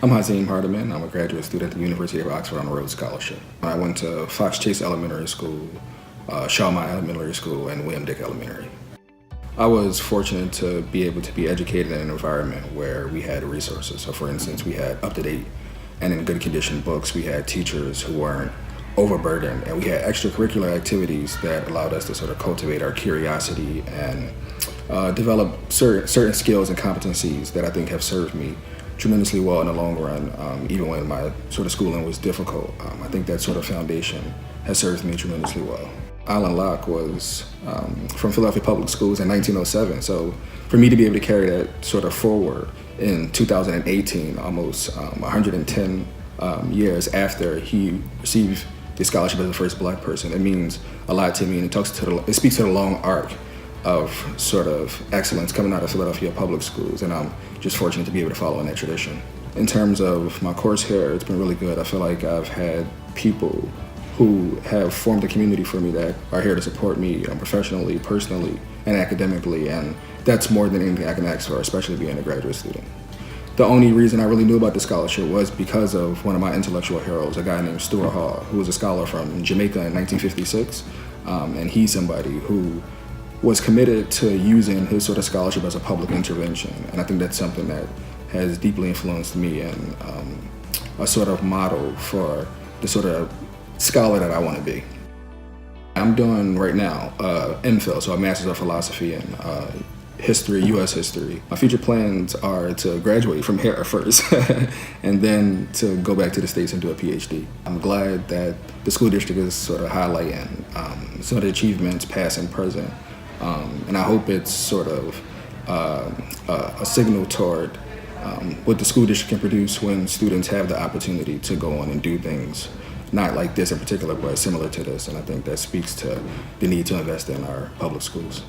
I'm Hazim Hardeman. I'm a graduate student at the University of Oxford on a Rhodes Scholarship. I went to Fox Chase Elementary School, Shawmont Elementary School, and William Dick Elementary. I was fortunate to be able to be educated in an environment where we had resources. So for instance, we had up-to-date and in good condition books. We had teachers who weren't overburdened, and we had extracurricular activities that allowed us to sort of cultivate our curiosity and develop certain skills and competencies that I think have served me tremendously well in the long run, even when my sort of schooling was difficult. I think that sort of foundation has served me tremendously well. Alain Locke was from Philadelphia Public Schools in 1907, so for me to be able to carry that sort of forward in 2018, almost 110 years after he received the scholarship as the first Black person, it means a lot to me, and it speaks to the long arc of sort of excellence coming out of Philadelphia Public Schools, and I'm just fortunate to be able to follow in that tradition. In terms of my course here, it's been really good. I feel like I've had people who have formed a community for me that are here to support me professionally, personally, and academically, and that's more than anything I can ask for, especially being a graduate student. The only reason I really knew about the scholarship was because of one of my intellectual heroes, a guy named Stuart Hall, who was a scholar from Jamaica in 1956, and he's somebody who was committed to using his sort of scholarship as a public intervention, and I think that's something that has deeply influenced me and a sort of model for the sort of scholar that I want to be. I'm doing right now MPhil, so a Master's of Philosophy in history, U.S. history. My future plans are to graduate from here first and then to go back to the States and do a PhD. I'm glad that the school district is sort of highlighting some of the achievements past and present, and I hope it's sort of a signal toward what the school district can produce when students have the opportunity to go on and do things, not like this in particular, but similar to this, and I think that speaks to the need to invest in our public schools.